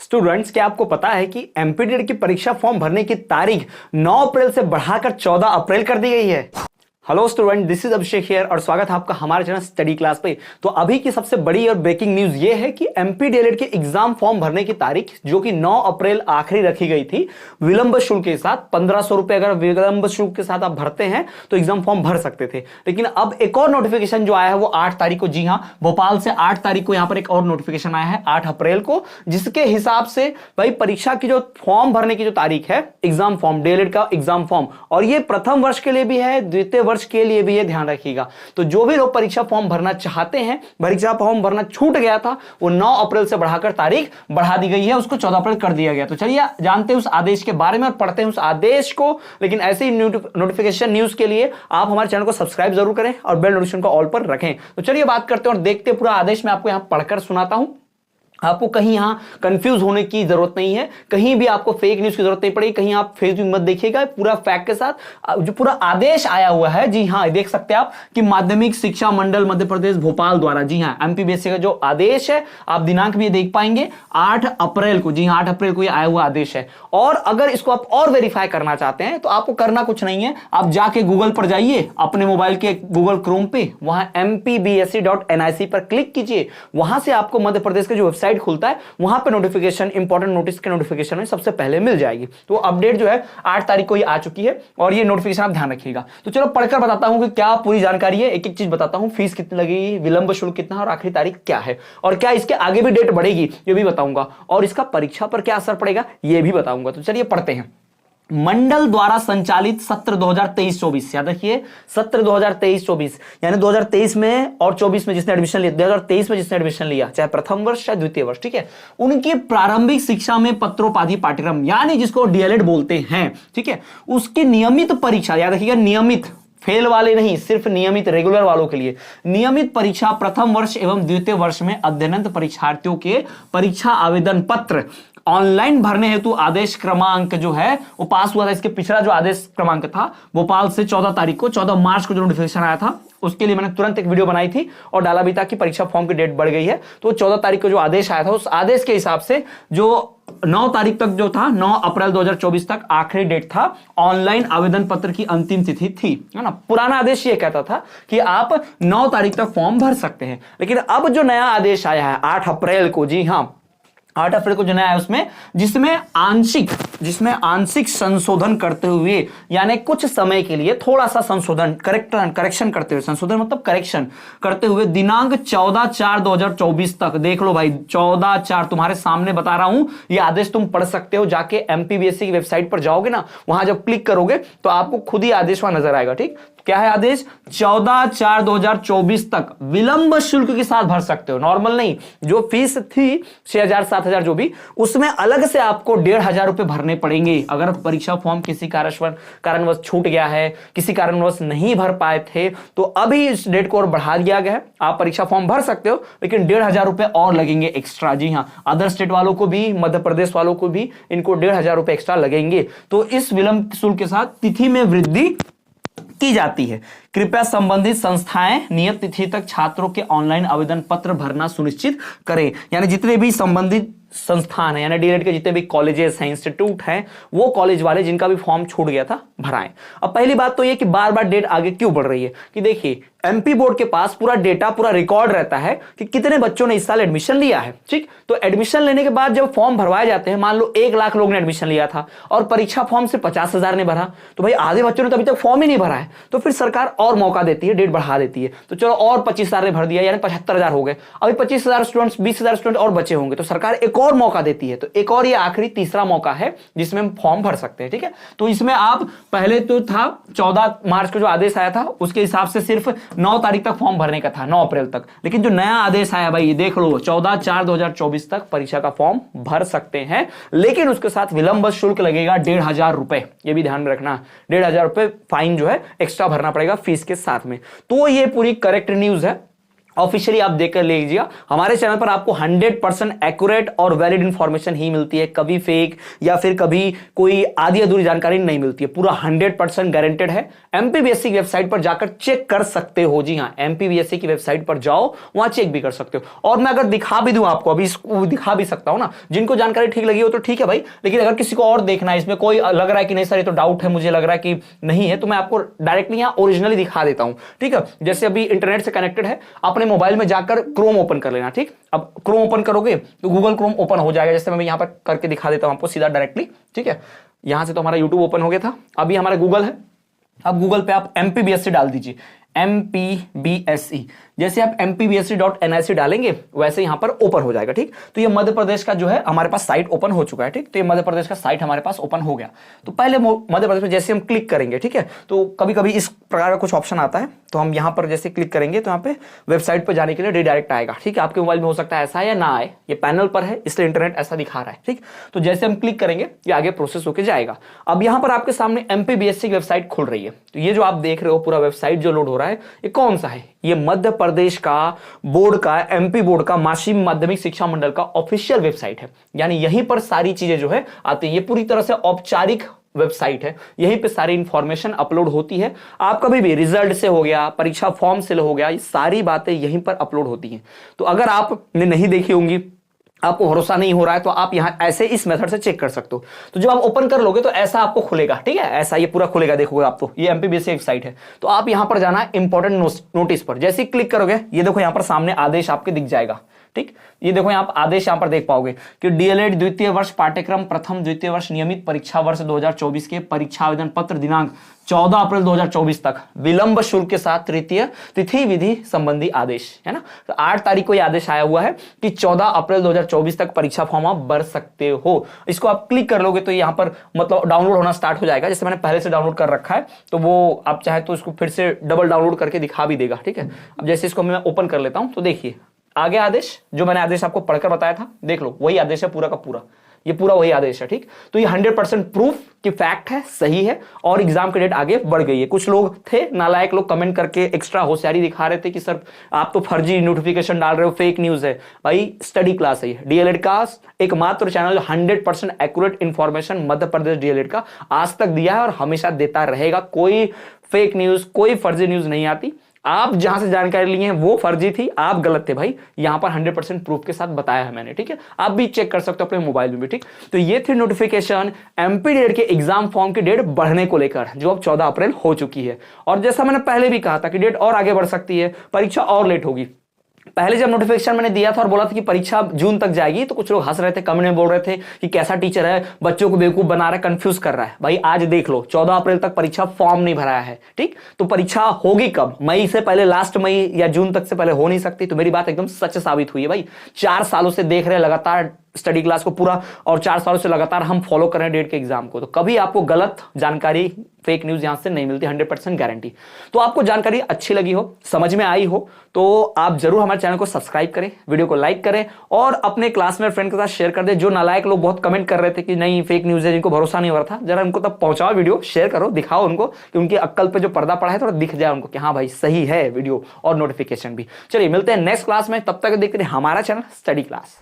Students, क्या आपको पता है कि एमपीडीएड की परीक्षा फॉर्म भरने की तारीख 9 अप्रैल से बढ़ाकर 14 अप्रैल कर दी गई है। Hello student, this is Abhishek here और स्वागत है आपका हमारे चैनल स्टडी क्लास पे। तो अभी की सबसे बड़ी और ब्रेकिंग न्यूज ये है कि एमपीडीएलएड के एग्जाम फॉर्म भरने की तारीख जो कि 9 अप्रैल आखिरी रखी गई थी, विलंब शुल्क के साथ 1500 रुपए अगर विलंब शुल्क के साथ आप भरते हैं तो एग्जाम फॉर्म भर सकते थे। लेकिन अब एक और नोटिफिकेशन जो आया है वो 8 तारीख को, जी हाँ, भोपाल से 8 तारीख को यहां पर एक और नोटिफिकेशन आया है 8 अप्रैल को, जिसके हिसाब से भाई परीक्षा की जो फॉर्म भरने की जो तारीख है, एग्जाम फॉर्म, डीएलएड का एग्जाम फॉर्म, और ये प्रथम वर्ष के लिए भी है, द्वितीय वर्ष के लिए भी ये ध्यान रखिएगा। तो जो भी लोग परीक्षा फॉर्म भरना चाहते हैं, परीक्षा फॉर्म भरना छूट गया था, वो 9 अप्रैल से बढ़ाकर तारीख बढ़ा दी गई है, उसको 14 अप्रैल कर दिया गया। तो चलिए जानते हैं उस आदेश के बारे में और पढ़ते हैं उस आदेश को। लेकिन ऐसे ही नोटिफिकेशन न्यूज के लिए आप हमारे चैनल को सब्सक्राइब जरूर करें और बेल नोटिफिकेशन को ऑल पर रखें। तो चलिए बात करते हैं और देखते हैं पूरा आदेश मैं आपको यहां पढ़कर सुनाता हूं। आपको कहीं यहां कंफ्यूज होने की जरूरत नहीं है, कहीं भी आपको फेक न्यूज की जरूरत नहीं पड़ेगी, कहीं आप फेसबुक मत देखिएगा, पूरा फैक्ट के साथ जो पूरा आदेश आया हुआ है। जी हां, देख सकते हैं आप कि माध्यमिक शिक्षा मंडल मध्य प्रदेश भोपाल द्वारा, जी हां, एमपीबीएससी का जो आदेश है, आप दिनांक भी देख पाएंगे 8 अप्रैल को। जी हां, 8 अप्रैल को ये आया हुआ आदेश है। और अगर इसको आप और वेरीफाई करना चाहते हैं तो आपको करना कुछ नहीं है, आप जाके गूगल पर जाइए, अपने मोबाइल के गूगल क्रोम पे, वहां mpbsc.nic पर क्लिक कीजिए। वहां से आपको मध्य प्रदेश का जो वेबसाइट खुलता है, वहां पे नोटिफिकेशन, इंपॉर्टेंट नोटिस के नोटिफिकेशन में सबसे पहले मिल जाएगी। तो अपडेट जो है 8 तारीख को ये आ चुकी है और ये नोटिफिकेशन आप ध्यान रखिएगा। तो चलो पढ़कर बताता हूं कि क्या पूरी जानकारी है, एक एक चीज बताता हूं। फीस कितनी लगेगी, विलंब शुल्क कितना और आखिरी तारीख क्या है, और क्या इसके आगे भी डेट बढ़ेगी ये भी बताऊंगा, और इसका परीक्षा पर क्या असर पड़ेगा ये भी बताऊंगा। तो चलिए पढ़ते हैं। मंडल द्वारा संचालित सत्र 2023-24, याद रखिए सत्र 2023-24, यानी 2023 में और 24 में जिसने एडमिशन लिया, 2023 में जिसने एडमिशन लिया, चाहे प्रथम वर्ष चाहे द्वितीय वर्ष, ठीक है, उनकी प्रारंभिक शिक्षा में पत्रोपाधि पाठ्यक्रम यानी जिसको डीएलएड बोलते हैं, ठीक है, उसकी नियमित परीक्षा, याद रखिएगा नियमित, फेल वाले नहीं, सिर्फ नियमित रेगुलर वालों के लिए नियमित परीक्षा प्रथम वर्ष एवं द्वितीय वर्ष में अध्ययनरत परीक्षार्थियों के परीक्षा आवेदन पत्र ऑनलाइन भरने हेतु आदेश क्रमांक जो है वो पास हुआ था। इसके पिछला जो आदेश क्रमांक था भोपाल से 14 तारीख को, 14 मार्च को जो नोटिफिकेशन आया था, उसके लिए मैंने तुरंत एक वीडियो बनाई थी और डाला भी था कि परीक्षा फॉर्म की डेट बढ़ गई है। तो 14 तारीख को जो आदेश आया था, उस आदेश के हिसाब से जो 9 तारीख तक जो था, 9 अप्रैल 2024 तक आखिरी डेट था, ऑनलाइन आवेदन पत्र की अंतिम तिथि थी, है ना। पुराना आदेश ये कहता था कि आप 9 तारीख तक फॉर्म भर सकते हैं, लेकिन अब जो नया आदेश आया है 8 अप्रैल को, जी हाँ 8 अप्रैल को जो नया है उसमें, जिसमें आंशिक संशोधन करते हुए, यानी कुछ समय के लिए थोड़ा सा संशोधन, करेक्शन करते हुए, संशोधन मतलब करेक्शन करते हुए दिनांक 14/4/2024 तक, देख लो भाई 14/4 तुम्हारे सामने बता रहा हूं, ये आदेश तुम पढ़ सकते हो, जाके एमपीबीएससी की वेबसाइट पर जाओगे ना, वहां जब क्लिक करोगे तो आपको खुद ही आदेश वहां नजर आएगा। ठीक, क्या है आदेश, 14/4/2024 तक विलंब शुल्क के साथ भर सकते हो, नॉर्मल नहीं, जो फीस थी 6,000 7,000 जो भी, उसमें अलग से आपको 1,500 रुपए भरने पड़ेंगे। अगर परीक्षा फॉर्म किसी कारणवश छूट गया है, किसी कारणवश नहीं भर पाए थे, तो अभी इस डेट को और बढ़ा दिया गया है। आप परीक्षा फॉर्म भर सकते हो, लेकिन 1,500 रुपए और लगेंगे एक्स्ट्रा। जी हाँ, अदर स्टेट वालों को भी, मध्य प्रदेश वालों को भी इनको 1,500 रुपए एक्स्ट्रा लगेंगे। तो इस विलंब शुल्क के साथ तिथि में वृद्धि की जाती है। कृपया संबंधित संस्थाएं नियत तिथि तक छात्रों के ऑनलाइन आवेदन पत्र भरना सुनिश्चित करें। यानी जितने भी संबंधित संस्थान है, यानी डीएलएड के जितने भी कॉलेजेस हैं, इंस्टीट्यूट हैं, वो कॉलेज वाले जिनका भी फॉर्म छूट गया था भराएं। अब पहली बात तो ये कि बार बार डेट आगे क्यों बढ़ रही है, कि देखिए एमपी बोर्ड के पास पूरा डेटा, पूरा रिकॉर्ड रहता है कि कितने बच्चों ने इस साल एडमिशन लिया है। ठीक, तो एडमिशन लेने के बाद जब फॉर्म भरवाए जाते हैं, मान लो 1 लाख लोग ने एडमिशन लिया था और परीक्षा फॉर्म से 50,000 ने भरा, तो भाई आधे बच्चों ने तो अभी तक फॉर्म ही नहीं भरा है, तो फिर सरकार और मौका देती है, डेट बढ़ा देती है। तो चलो और 25,000 ने भर दिया, यानी 75,000 हो गए, अभी 25,000 स्टूडेंट्स, 20,000 स्टूडेंट और बचे होंगे, तो सरकार एक और मौका देती है। तो एक और ये आखिरी तीसरा मौका है जिसमें हम फॉर्म भर सकते हैं। ठीक है, तो इसमें आप पहले तो था 14 मार्च को जो आदेश आया था उसके हिसाब से सिर्फ 9 तारीख तक फॉर्म भरने का था, 9 अप्रैल तक, लेकिन जो नया आदेश आया भाई ये देख लो, 14/4/2024 तक परीक्षा का फॉर्म भर सकते हैं, लेकिन उसके साथ विलंब शुल्क लगेगा 1,500 रुपए। ये भी ध्यान में रखना, 1,500 रुपए फाइन जो है एक्स्ट्रा भरना पड़ेगा फीस के साथ में। तो ये पूरी करेक्ट न्यूज है ऑफिशियली आप देखकर ले लीजिएगा। हमारे चैनल पर आपको 100% एक्यूरेट और वैलिड इंफॉर्मेशन ही मिलती है, कभी फेक या फिर कभी कोई आधी अधूरी जानकारी नहीं मिलती है, पूरा 100% गारंटेड है। एमपीबीएससी की वेबसाइट पर जाकर चेक कर सकते हो। जी हाँ, एमपीबीएससी की वेबसाइट पर जाओ, वहां चेक भी कर सकते हो। और मैं अगर दिखा भी दूं आपको, अभी इसको दिखा भी सकता हूं ना, जिनको जानकारी ठीक लगी हो तो ठीक है भाई, लेकिन अगर किसी को और देखना है, इसमें कोई लग रहा है कि नहीं सर ये तो डाउट है, मुझे लग रहा है कि नहीं है, तो मैं आपको डायरेक्टली यहां ओरिजिनली दिखा देता हूं। ठीक है, जैसे अभी इंटरनेट से कनेक्टेड है, अपने मोबाइल में जाकर क्रोम ओपन कर लेना। ठीक, अब क्रोम ओपन करोगे तो गूगल क्रोम ओपन हो जाएगा। जैसे मैं यहां पर करके दिखा देता हूं आपको सीधा डायरेक्टली। ठीक है, यहां से तो हमारा यूट्यूब ओपन हो गया था, अभी हमारा गूगल है। अब गूगल पे आप एमपीबीएससी डाल दीजिए, एमपीबीएसई। जैसे आप mpbsc.nic डालेंगे वैसे यहां पर ओपन हो जाएगा। ठीक, तो ये मध्य प्रदेश का जो है हमारे पास साइट ओपन हो चुका है। ठीक, तो ये मध्य प्रदेश का साइट हमारे पास ओपन हो गया। तो पहले मध्य प्रदेश में जैसे हम क्लिक करेंगे, ठीक है, तो कभी कभी इस प्रकार का कुछ ऑप्शन आता है, तो हम यहां पर जैसे क्लिक करेंगे तो यहाँ पे वेबसाइट पर जाने के लिए रिडायरेक्ट आएगा। ठीक है, आपके मोबाइल में हो सकता है ऐसा या ना आए, ये पैनल पर है इसलिए इंटरनेट ऐसा दिखा रहा है। ठीक, तो जैसे हम क्लिक करेंगे ये आगे प्रोसेस होकर जाएगा। अब यहां पर आपके सामने एमपीबीएससी की वेबसाइट खुल रही है। तो ये जो आप देख रहे हो पूरा वेबसाइट जो लोड हो रहा है, ये कौन सा है? ये मध्य प्रदेश का बोर्ड का, एमपी बोर्ड का, माशिम माध्यमिक शिक्षा मंडल का ऑफिशियल वेबसाइट है। यानी यहीं पर सारी चीजें जो है आती है। ये पूरी तरह से औपचारिक वेबसाइट है, यहीं पे सारी इंफॉर्मेशन अपलोड होती है। आप कभी भी रिजल्ट से हो गया, परीक्षा फॉर्म से हो गया, ये सारी बातें यहीं पर अपलोड होती हैं। तो अगर आपने नहीं देखी होंगी, आपको भरोसा नहीं हो रहा है, तो आप यहां ऐसे इस मेथड से चेक कर सकते हो। तो जब आप ओपन कर लोगे तो ऐसा आपको खुलेगा। ठीक है, ऐसा ये पूरा खुलेगा, देखोगे आप तो ये एमपीबीएससी वेबसाइट है। तो आप यहां पर जाना है इंपॉर्टेंट नोटिस पर। जैसे ही क्लिक करोगे ये देखो यहां पर सामने आदेश आपके दिख जाएगा। ठीक, ये देखो आप आदेश यहां पर देख पाओगे कि डीएलएड द्वितीय वर्ष पाठ्यक्रम प्रथम द्वितीय वर्ष नियमित परीक्षा वर्ष 2024 के परीक्षा आवेदन पत्र दिनांक 14 अप्रैल 2024 तक विलंब शुल्क के साथ तृतीय तिथि विधि संबंधी आदेश है ना। तो 8 तारीख को यह आदेश आया हुआ है कि 14 अप्रैल 2024 तक परीक्षा फॉर्म आप भर सकते हो। इसको आप क्लिक कर लोगे तो यहां पर मतलब डाउनलोड होना स्टार्ट हो जाएगा। जैसे मैंने पहले से डाउनलोड कर रखा है, तो वो आप चाहे तो इसको फिर से डबल डाउनलोड करके दिखा भी देगा। ठीक है, अब जैसे इसको मैं ओपन कर लेता हूं तो देखिए आगे आदेश, जो मैंने आदेश आपको पढ़कर बताया था, देख लो वही आदेश है पूरा का पूरा, ये पूरा वही आदेश है। ठीक, तो ये 100% प्रूफ कि फैक्ट है, सही है, और एग्जाम की डेट आगे बढ़ गई है। कुछ लोग थे नालायक लोग कमेंट करके एक्स्ट्रा होशियारी दिखा रहे थे कि सर आप तो फर्जी नोटिफिकेशन डाल रहे हो, फेक न्यूज है। भाई स्टडी क्लास है, डीएलएड का एकमात्र channel 100% accurate information Madhya Pradesh DElEd का आज तक दिया है और हमेशा देता रहेगा। कोई फेक न्यूज, कोई फर्जी न्यूज नहीं आती। आप जहां से जानकारी ली है वो फर्जी थी, आप गलत थे भाई। यहां पर 100% प्रूफ के साथ बताया है मैंने। ठीक है, आप भी चेक कर सकते हो अपने मोबाइल में भी। ठीक, तो ये थी नोटिफिकेशन एमपीडीएड के एग्जाम फॉर्म की डेट बढ़ने को लेकर, जो अब 14 अप्रैल हो चुकी है। और जैसा मैंने पहले भी कहा था कि डेट और आगे बढ़ सकती है, परीक्षा और लेट होगी। पहले जब नोटिफिकेशन मैंने दिया था और बोला था कि परीक्षा जून तक जाएगी, तो कुछ लोग हंस रहे थे, कमेंट में बोल रहे थे कि कैसा टीचर है, बच्चों को बेवकूफ बना रहा है, कंफ्यूज कर रहा है। भाई आज देख लो 14 अप्रैल तक परीक्षा फॉर्म नहीं भराया है। ठीक, तो परीक्षा होगी कब? मई से पहले, लास्ट मई या जून तक से पहले हो नहीं सकती। तो मेरी बात एकदम सच साबित हुई है भाई। 4 सालों से देख रहे हैं लगातार स्टडी क्लास को पूरा, और 4 सालों से लगातार हम फॉलो कर रहे हैं डेट के एग्जाम को। तो कभी आपको गलत जानकारी, फेक न्यूज यहां से नहीं मिलती, 100% गारंटी। तो आपको जानकारी अच्छी लगी हो, समझ में आई हो, तो आप जरूर हमारे चैनल को सब्सक्राइब करें, वीडियो को लाइक करें और अपने क्लासमेट फ्रेंड के साथ शेयर कर दें। जो नालायक लोग बहुत कमेंट कर रहे थे कि नहीं फेक न्यूज है, जिनको भरोसा नहीं हो रहा था, जरा उनको तब पहुंचाओ, वीडियो शेयर करो, दिखाओ उनको कि उनकी अक्कल पे जो पर्दा पड़ा है थोड़ा दिख जाए उनको कि हाँ भाई सही है वीडियो और नोटिफिकेशन भी। चलिए मिलते हैं नेक्स्ट क्लास में, तब तक देखते रहिए हमारा चैनल स्टडी क्लास।